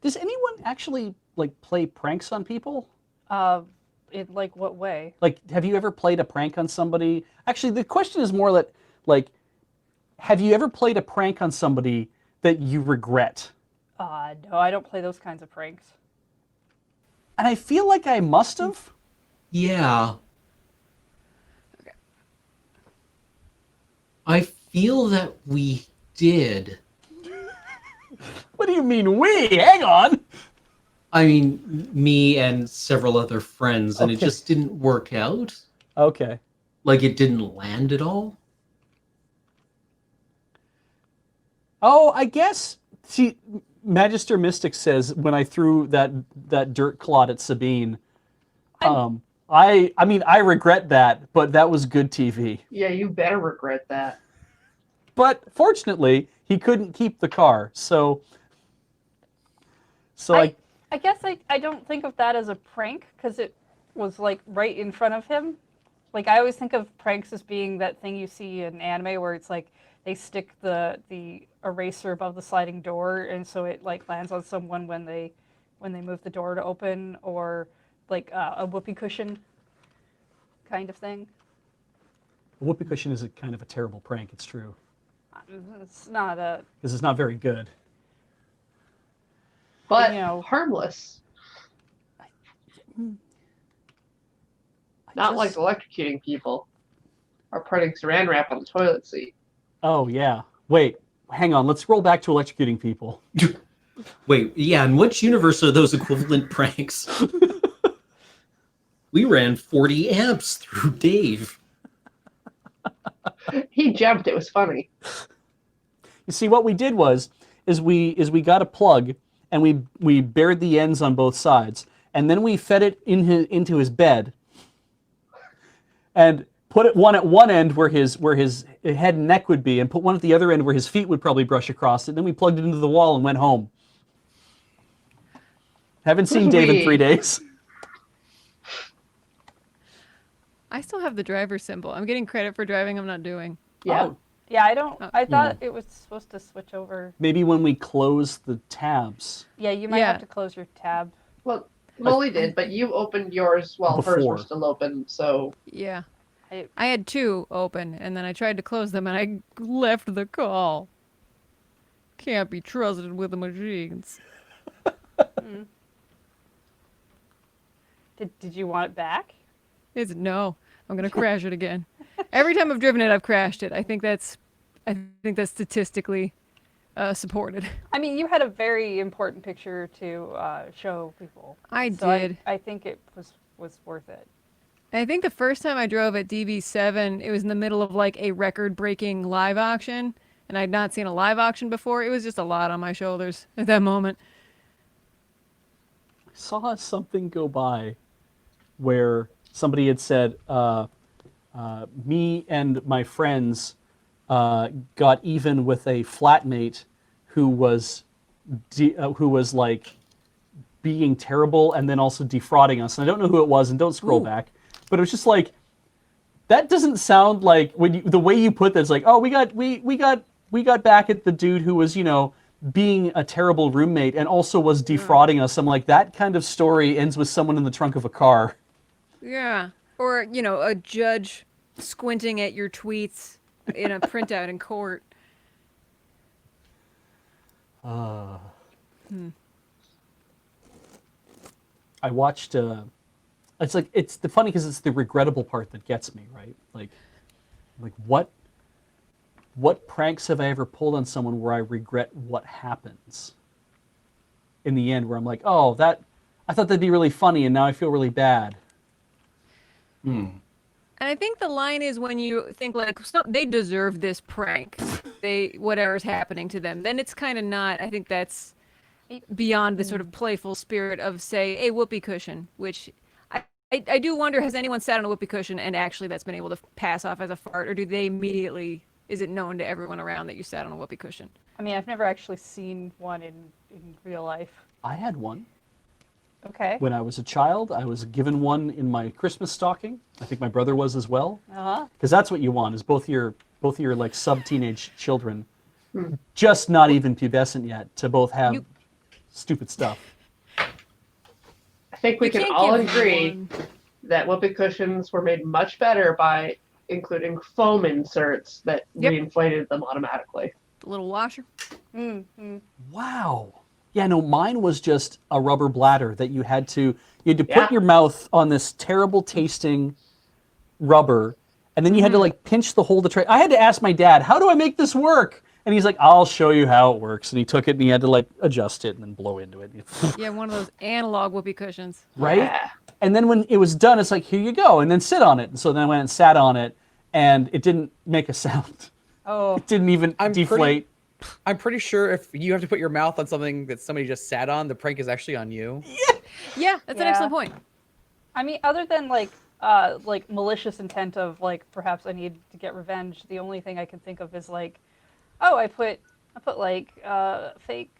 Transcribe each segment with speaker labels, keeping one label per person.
Speaker 1: Does anyone actually like play pranks on people?
Speaker 2: In like what way?
Speaker 1: Like, have you ever played a prank on somebody? Actually, the question is more like, have you ever played a prank on somebody that you regret?
Speaker 2: No, I don't play those kinds of pranks.
Speaker 1: And I feel like I must have.
Speaker 3: Yeah, I feel that we did.
Speaker 1: What do you mean we? Hang on.
Speaker 3: I mean, me and several other friends, and it
Speaker 1: Okay.
Speaker 3: just didn't work out.
Speaker 1: Okay.
Speaker 3: Like, it didn't land at all.
Speaker 1: Oh, I guess. See, Magister Mystic says when I threw that dirt clod at Sabine, I mean I regret that, but that was good TV.
Speaker 4: Yeah, you better regret that.
Speaker 1: But fortunately, he couldn't keep the car, so
Speaker 2: I, I guess I don't think of that as a prank because it was like right in front of him. Like I always think of pranks as being that thing you see in anime where it's like they stick the eraser above the sliding door and so it like lands on someone when they move the door to open, or like a whoopee cushion kind of thing.
Speaker 1: a whoopee cushion is a kind of a terrible prank. It's true
Speaker 2: It's not a
Speaker 1: because it's not very good.
Speaker 4: But
Speaker 2: You know.
Speaker 4: harmless.
Speaker 1: I
Speaker 4: Not
Speaker 1: just-
Speaker 4: like electrocuting people or putting saran wrap on the toilet seat.
Speaker 1: Oh yeah. Wait. Hang on. Let's roll back to electrocuting people.
Speaker 3: Wait, yeah, in which universe are those equivalent pranks? We ran 40 amps through Dave.
Speaker 4: He jumped. It was funny.
Speaker 1: You see, what we did is we got a plug and we bared the ends on both sides, and then we fed it into his bed, and put it one at one end where his head and neck would be, and put one at the other end where his feet would probably brush across it. And then we plugged it into the wall and went home. Haven't seen Dave in 3 days.
Speaker 5: I still have the driver symbol. I'm getting credit for driving I'm not doing.
Speaker 4: Yeah.
Speaker 1: Oh,
Speaker 2: yeah. I don't.
Speaker 5: Oh.
Speaker 2: I thought it was supposed to switch over.
Speaker 1: maybe when we close the tabs.
Speaker 2: Yeah, you might
Speaker 5: Yeah.
Speaker 2: have to close your tab.
Speaker 4: Well, Lily did, but you opened yours while hers
Speaker 1: Before.
Speaker 4: were still open. So
Speaker 5: Yeah.
Speaker 2: I-
Speaker 5: I had two open, and then I tried to close them, and I left the call. Can't be trusted with the machines.
Speaker 2: Did you want it back?
Speaker 5: It's no. I'm gonna crash it again. Every time I've driven it, I've crashed it. I think that's statistically supported.
Speaker 2: I mean, you had a very important picture to show people.
Speaker 5: I
Speaker 2: So
Speaker 5: did.
Speaker 2: I think it was worth it.
Speaker 5: I think the first time I drove at DB7, it was in the middle of like a record-breaking live auction, and I'd not seen a live auction before. It was just a lot on my shoulders at that moment.
Speaker 1: I saw something go by where somebody had said, me and my friends got even with a flatmate who was like being terrible and then also defrauding us. And I don't know who it was, and don't scroll back, but it was just like, that doesn't sound like the way you put that. It's like, oh, we got back at the dude who was, being a terrible roommate and also was defrauding us. I'm like, that kind of story ends with someone in the trunk of a car.
Speaker 5: Yeah. Or, a judge squinting at your tweets in a printout in court.
Speaker 1: I watched. It's the funny because it's the regrettable part that gets me, right? Like what pranks have I ever pulled on someone where I regret what happens in the end? Where I'm like, oh, I thought that'd be really funny, and now I feel really bad.
Speaker 5: And I think the line is when you think like, so they deserve this prank. Whatever's happening to them. Then it's kind of not, I think that's beyond the sort of playful spirit of, say, a whoopee cushion, which I do wonder, has anyone sat on a whoopee cushion and actually that's been able to pass off as a fart, or do they immediately, is it known to everyone around that you sat on a whoopee cushion?
Speaker 2: I mean, I've never actually seen one in real life.
Speaker 1: I had one
Speaker 2: Okay.
Speaker 1: when I was a child. I was given one in my Christmas stocking. I think my brother was as well. Because that's what you want, is both your like sub-teenage children, just not even pubescent yet, to both have stupid stuff.
Speaker 4: I think we
Speaker 5: You
Speaker 4: can
Speaker 5: can't
Speaker 4: all
Speaker 5: give
Speaker 4: agree
Speaker 5: one.
Speaker 4: that whoopee cushions were made much better by including foam inserts that
Speaker 5: Yep.
Speaker 4: reinflated them automatically.
Speaker 5: The little washer.
Speaker 1: Wow. Yeah, no, mine was just a rubber bladder that you had to put
Speaker 4: Yeah.
Speaker 1: your mouth on this terrible tasting rubber, and then you had to like pinch the hole to try. I had to ask my dad, "How do I make this work?" And he's like, "I'll show you how it works." And he took it and he had to like adjust it and then blow into it.
Speaker 5: Yeah, one of those analog whoopee cushions.
Speaker 1: Right?
Speaker 4: Yeah.
Speaker 1: And then when it was done, it's like, "Here you go," and then sit on it. And so then I went and sat on it, and it didn't make a sound.
Speaker 2: Oh,
Speaker 1: It didn't even deflate.
Speaker 6: I'm pretty sure if you have to put your mouth on something that somebody just sat on, the prank is actually on you.
Speaker 5: Yeah, that's an
Speaker 2: Yeah.
Speaker 5: excellent point.
Speaker 2: I mean, other than like malicious intent of like perhaps I need to get revenge, the only thing I can think of is like, oh, I put like fake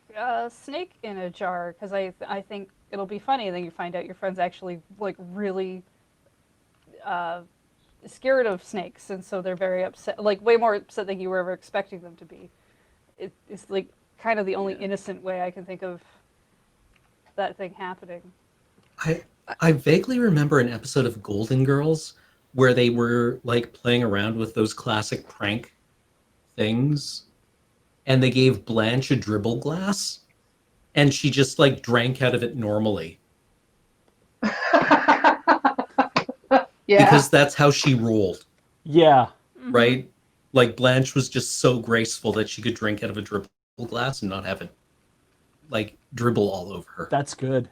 Speaker 2: snake in a jar because I think it'll be funny, and then you find out your friend's actually like really scared of snakes, and so they're very upset, like way more upset than you were ever expecting them to be. It's like kind of the only innocent way I can think of that thing happening.
Speaker 3: I vaguely remember an episode of Golden Girls where they were like playing around with those classic prank things, and they gave Blanche a dribble glass, and she just like drank out of it normally
Speaker 4: Yeah.
Speaker 3: because that's how she rolled,
Speaker 1: Yeah.
Speaker 3: right? Like Blanche was just so graceful that she could drink out of a dribble glass and not have it like dribble all over her.
Speaker 1: That's good.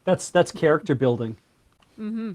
Speaker 1: That's character building.
Speaker 5: Mm-hmm.